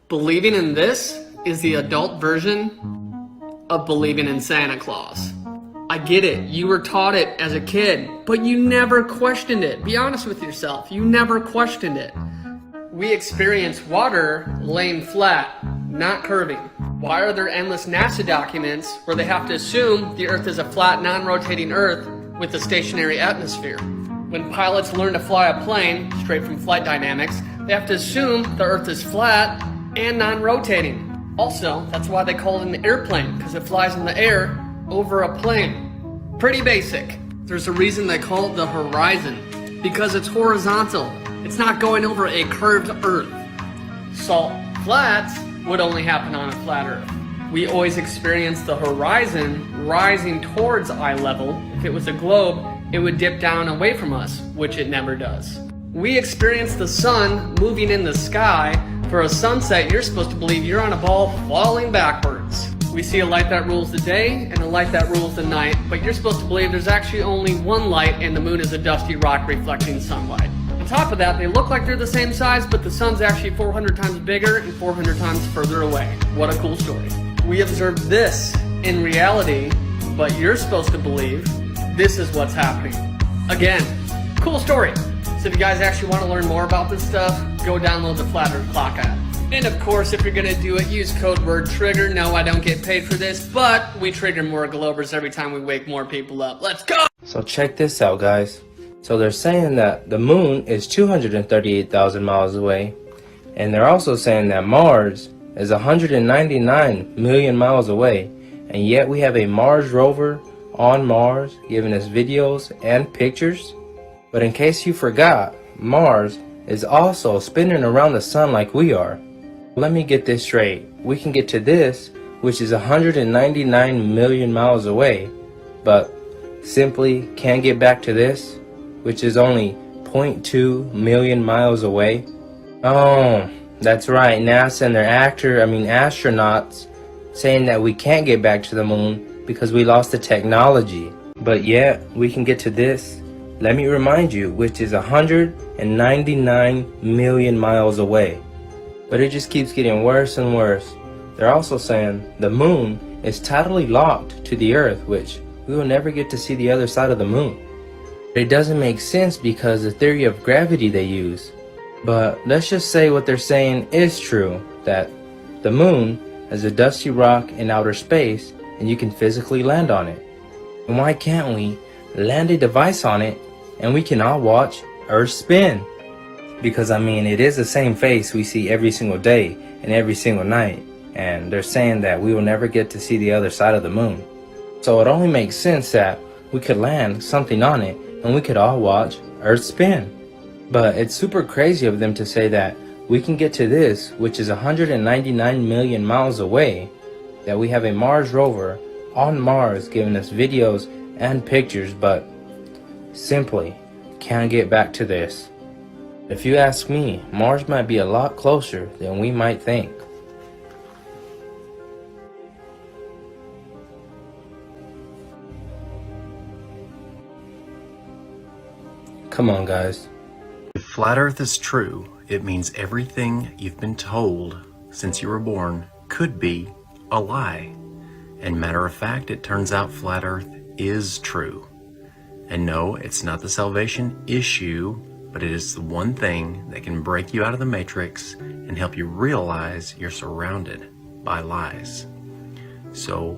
Believing in this is the adult version of believing in Santa Claus. I get it, you were taught it as a kid, but you never questioned it. Be honest with yourself, you never questioned it. We experience water laying flat, not curving. Why are there endless NASA documents where they have to assume the Earth is a flat, non-rotating Earth with a stationary atmosphere? When pilots learn to fly a plane, straight from flight dynamics, they have to assume the Earth is flat and non-rotating. Also, that's why they call it an airplane, because it flies in the air over a plane. Pretty basic. There's a reason they call it the horizon, because it's horizontal. It's not going over a curved Earth. Salt flats would only happen on a flat Earth. We always experience the horizon rising towards eye level. If it was a globe, it would dip down away from us, which it never does. We experience the sun moving in the sky. For a sunset, you're supposed to believe you're on a ball falling backwards. We see a light that rules the day and a light that rules the night, but you're supposed to believe there's actually only one light and the moon is a dusty rock reflecting sunlight. On top of that, they look like they're the same size, but the sun's actually 400 times bigger and 400 times further away. What a cool story. We observe this in reality, but you're supposed to believe this is what's happening. Again, cool story. So if you guys actually want to learn more about this stuff, go download the Flat Earth Clock app. And of course, if you're gonna do it, use code word TRIGGER. No, I don't get paid for this, but we trigger more Globers every time we wake more people up. Let's go! So check this out, guys. So they're saying that the moon is 238,000 miles away, and they're also saying that Mars is 199 million miles away, and yet we have a Mars rover on Mars giving us videos and pictures. But in case you forgot, Mars is also spinning around the sun like we are. Let me get this straight. We can get to this, which is 199 million miles away, but simply can't get back to this, which is only 0.2 million miles away. Oh, that's right. NASA and their astronauts saying that we can't get back to the moon because we lost the technology. But yet, we can get to this, let me remind you, which is 199 million miles away. But it just keeps getting worse and worse. They're also saying the moon is totally locked to the Earth, which we will never get to see the other side of the moon. It doesn't make sense because the theory of gravity they use. But let's just say what they're saying is true, that the moon is a dusty rock in outer space and you can physically land on it. And why can't we land a device on it and we can all watch Earth spin? Because it is the same face we see every single day and every single night, and they're saying that we will never get to see the other side of the moon. So it only makes sense that we could land something on it and we could all watch Earth spin. But it's super crazy of them to say that we can get to this, which is 199 million miles away, that we have a Mars rover on Mars giving us videos and pictures, but simply can't get back to this. If you ask me, Mars might be a lot closer than we might think. Come on, guys. If flat Earth is true, it means everything you've been told since you were born could be a lie. And matter of fact, it turns out flat Earth is true. And no, it's not the salvation issue, but it is the one thing that can break you out of the matrix and help you realize you're surrounded by lies. So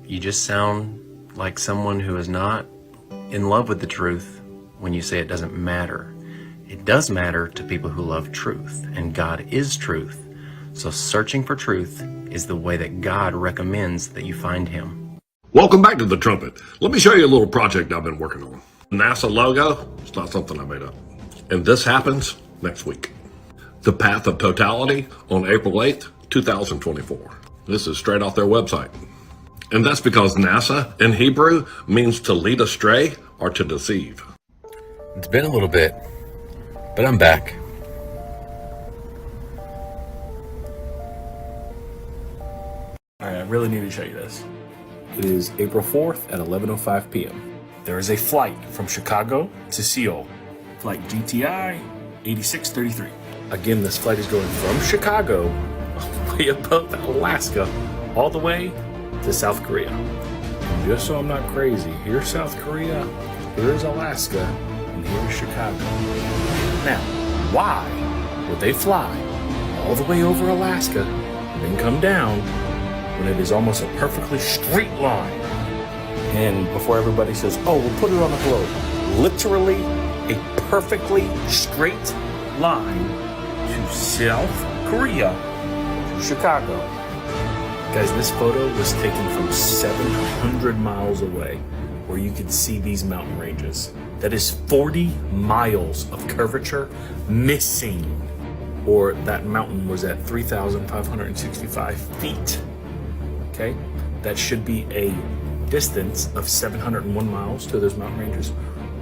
you just sound like someone who is not in love with the truth when you say it doesn't matter. It does matter to people who love truth, and God is truth. So searching for truth is the way that God recommends that you find Him. Welcome back to The Trumpet. Let me show you a little project I've been working on. NASA logo, it's not something I made up. And this happens next week. The Path of Totality on April 8th, 2024. This is straight off their website. And that's because NASA in Hebrew means to lead astray or to deceive. It's been a little bit, but I'm back. Alright, I really need to show you this. It is April 4th at 11:05 p.m. There is a flight from Chicago to Seoul. Flight GTI 8633. Again, this flight is going from Chicago way above Alaska, all the way to South Korea. And just so I'm not crazy, here's South Korea, here's Alaska, and here's Chicago. Now, why would they fly all the way over Alaska and then come down when it is almost a perfectly straight line? And before everybody says, oh, we'll put it on a globe, literally a perfectly straight line to South Korea to Chicago. Guys, this photo was taken from 700 miles away, where you can see these mountain ranges. That is 40 miles of curvature missing, or that mountain was at 3,565 feet. Okay, that should be a distance of 701 miles to those mountain ranges,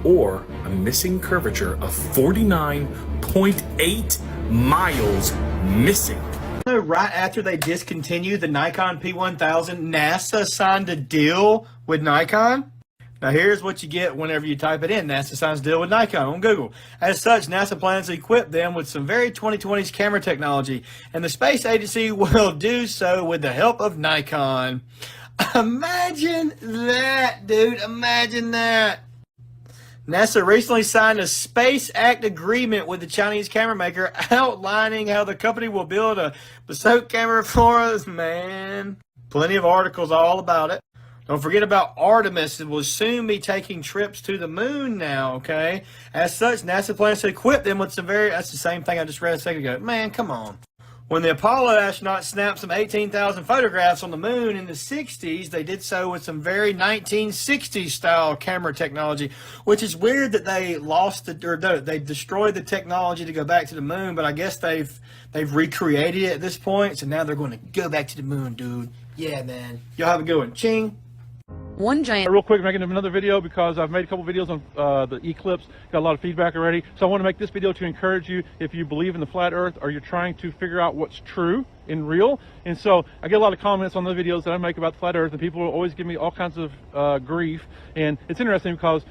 or a missing curvature of 49.8 miles missing. Right after they discontinued the Nikon P1000, NASA signed a deal with Nikon. Now here's what you get whenever you type it in. NASA signs a deal with Nikon on Google. As such, NASA plans to equip them with some very 2020s camera technology, and the space agency will do so with the help of Nikon. Imagine that, dude. Imagine that. NASA recently signed a Space Act agreement with the Chinese camera maker outlining how the company will build a bespoke camera for us, man. Plenty of articles all about it. Don't forget about Artemis. It will soon be taking trips to the moon now, okay? As such, NASA plans to equip them with some that's the same thing I just read a second ago. Man, come on. When the Apollo astronauts snapped some 18,000 photographs on the moon in the 60s, they did so with some very 1960s style camera technology, which is weird that they they destroyed the technology to go back to the moon, but I guess they've recreated it at this point, so now they're going to go back to the moon, dude. Yeah, man. Y'all have a good one. Ching. One giant. Real quick, making another video because I've made a couple videos on the eclipse, got a lot of feedback already. So I want to make this video to encourage you, if you believe in the flat earth or you're trying to figure out what's true and real. And so I get a lot of comments on the videos that I make about the flat earth, and people will always give me all kinds of grief. And it's interesting because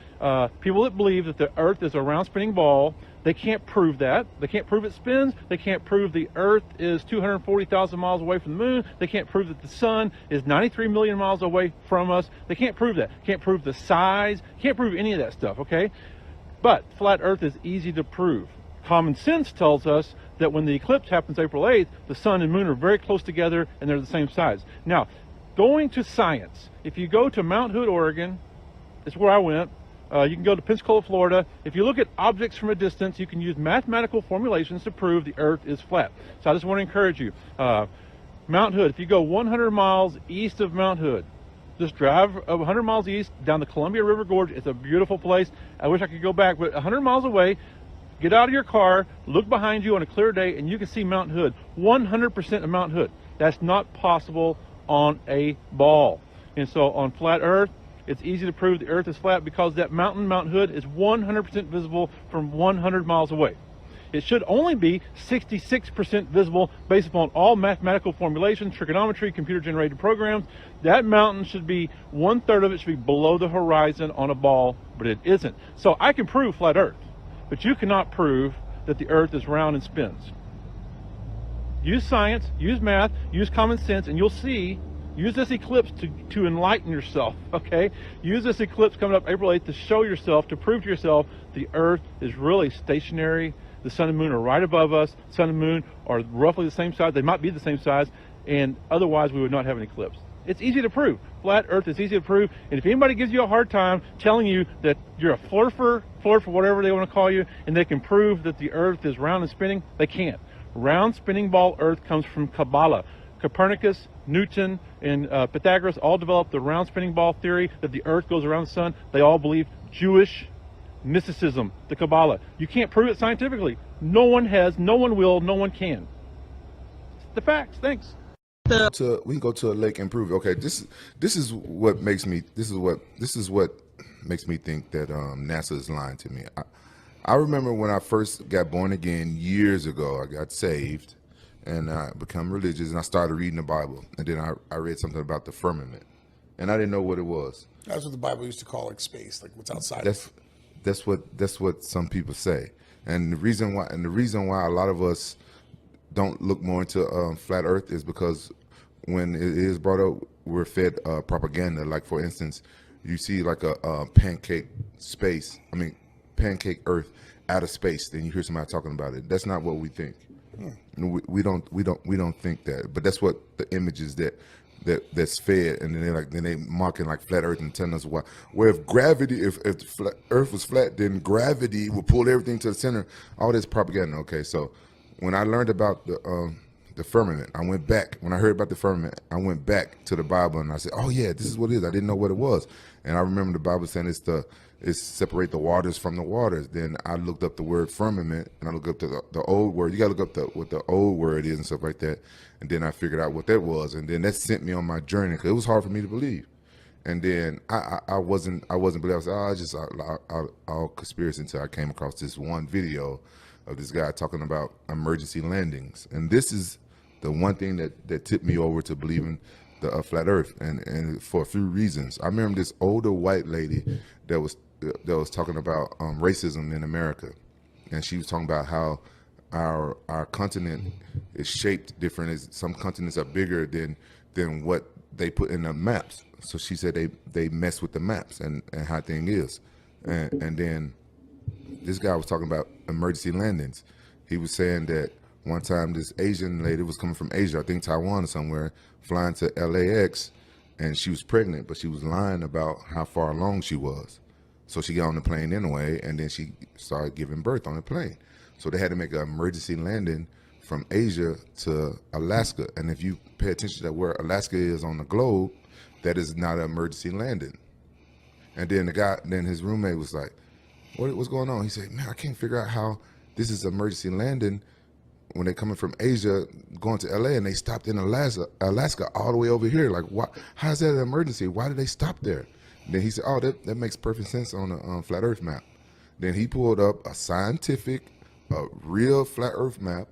people that believe that the earth is a round spinning ball, they can't prove that. They can't prove it spins. They can't prove the earth is 240,000 miles away from the moon. They can't prove that the sun is 93 million miles away from us. They can't prove that. Can't prove the size. Can't prove any of that stuff, okay? But flat earth is easy to prove. Common sense tells us that when the eclipse happens April 8th, the sun and moon are very close together and they're the same size. Now, going to science, if you go to Mount Hood, Oregon, it's where I went. You can go to Pensacola, Florida. If you look at objects from a distance, you can use mathematical formulations to prove the earth is flat. So I just want to encourage you. Mount Hood, if you go 100 miles east of Mount Hood, just drive 100 miles east down the Columbia River Gorge. It's a beautiful place. I wish I could go back, but 100 miles away, get out of your car, look behind you on a clear day, and you can see Mount Hood. 100% of Mount Hood. That's not possible on a ball. And so on flat earth, it's easy to prove the earth is flat because that mountain, Mount Hood, is 100% visible from 100 miles away. It should only be 66% visible based upon all mathematical formulations, trigonometry, computer-generated programs. That mountain should be 1/3 of it should be below the horizon on a ball, but it isn't. So I can prove flat earth, but you cannot prove that the earth is round and spins. Use science, use math, use common sense, and you'll see. Use this eclipse to enlighten yourself, okay? Use this eclipse coming up April 8th to show yourself, to prove to yourself the earth is really stationary. The sun and moon are right above us. Sun and moon are roughly the same size. They might be the same size, and otherwise we would not have an eclipse. It's easy to prove. Flat earth is easy to prove, and if anybody gives you a hard time telling you that you're a flurfer, whatever they want to call you, and they can prove that the earth is round and spinning, they can't. Round spinning ball earth comes from Kabbalah. Copernicus, Newton, and Pythagoras all developed the round spinning ball theory that the earth goes around the sun. They all believe Jewish mysticism, the Kabbalah. You can't prove it scientifically. No one has, no one will, no one can. It's the facts. Thanks. We can go to a lake and prove it. Okay, this is what makes me think that NASA is lying to me. I remember when I first got born again years ago. I got saved. And I become religious, and I started reading the Bible. And then I read something about the firmament, and I didn't know what it was. That's what the Bible used to call like space, like what's outside. That's what some people say. And the reason why a lot of us don't look more into flat Earth is because when it is brought up, we're fed propaganda. Like for instance, you see like a pancake Earth out of space. Then you hear somebody talking about it. That's not what we think. We don't think that. But that's what the images that's fed, and then they mocking like flat Earth and telling us why. Where if gravity, if the Earth was flat, then gravity would pull everything to the center. All this propaganda. Okay, so when I learned about the firmament, I went back. When I heard about the firmament, I went back to the Bible and I said, "Oh yeah, this is what it is." I didn't know what it was, and I remember the Bible saying it's separate the waters from the waters. Then I looked up the word firmament, and I looked up the old word. You got to look up what the old word is and stuff like that. And then I figured out what that was, and then that sent me on my journey because it was hard for me to believe. And then I wasn't believing. I was like, it's just all conspiracy until I came across this one video of this guy talking about emergency landings. And this is the one thing that tipped me over to believing the flat Earth, and for a few reasons. I remember this older white lady that was talking about racism in America, and she was talking about how our continent is shaped different. Some continents are bigger than what they put in the maps. So she said they mess with the maps and how thing is, and then this guy was talking about emergency landings. He was saying that one time this Asian lady was coming from Asia, I think Taiwan or somewhere, flying to LAX, and she was pregnant, but she was lying about how far along she was. So she got on the plane anyway, and then she started giving birth on the plane. So they had to make an emergency landing from Asia to Alaska. And if you pay attention to where Alaska is on the globe, that is not an emergency landing. And then his roommate was like, what's going on? He said, man, I can't figure out how this is emergency landing when they're coming from Asia going to LA, and they stopped in Alaska all the way over here. Like, why? How is that an emergency? Why did they stop there? And then he said, oh, that makes perfect sense on a flat Earth map. Then he pulled up a scientific, real flat Earth map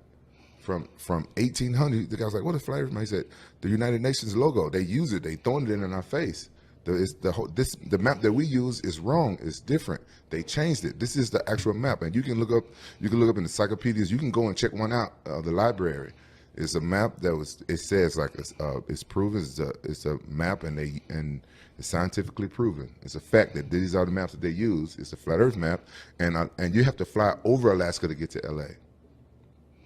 from 1800. The guy was like, what is flat Earth map? He said, the United Nations logo. They use it. They throwing it in our face. The map that we use is wrong. It's different. They changed it. This is the actual map, and you can look up in encyclopedias. You can go and check one out of the library. It's a map it says like it's proven. It's a map, and it's scientifically proven. It's a fact that these are the maps that they use. It's a flat Earth map, and you have to fly over Alaska to get to LA.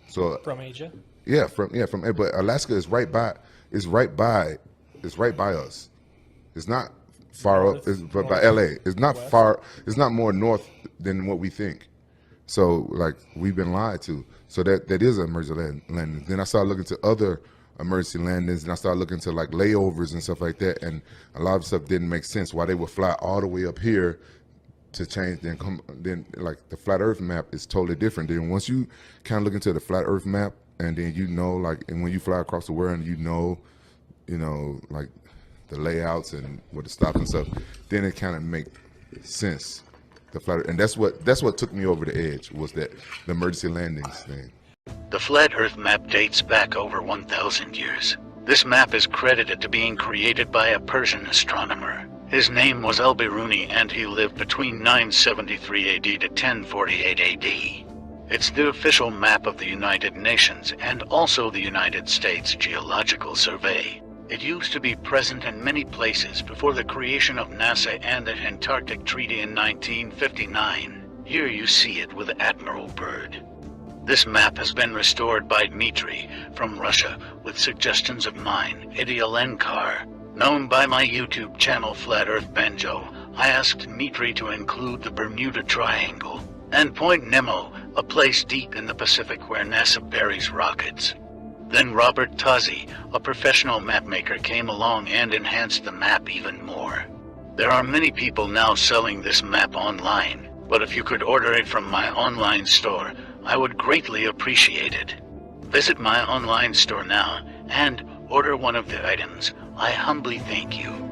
So from Asia. Yeah, but Alaska is right by us. It's not far up, but by LA. It's not west. Far. It's not more north than what we think. So like we've been lied to. So that is an emergency landing. Then I started looking to other emergency landings, and I started looking to like layovers and stuff like that. And a lot of stuff didn't make sense. Why they would fly all the way up here to change, then like the flat Earth map is totally different. Then once you kind of look into the flat Earth map, and then and when you fly across the world, and you know like the layouts and where to stop and stuff, then it kind of make sense. The flat, and that's what took me over the edge, was that the emergency landings thing. The flat Earth map dates back over 1,000 years. This map is credited to being created by a Persian astronomer. His name was Al-Biruni, and he lived between 973 AD to 1048 AD. It's the official map of the United Nations and also the United States Geological Survey. It used to be present in many places before the creation of NASA and the Antarctic Treaty in 1959. Here you see it with Admiral Byrd. This map has been restored by Dmitry from Russia with suggestions of mine, Heliolenkar. Known by my YouTube channel Flat Earth Benjo, I asked Dmitry to include the Bermuda Triangle and Point Nemo, a place deep in the Pacific where NASA buries rockets. Then Robert Tozzi, a professional mapmaker, came along and enhanced the map even more. There are many people now selling this map online, but if you could order it from my online store, I would greatly appreciate it. Visit my online store now and order one of the items. I humbly thank you.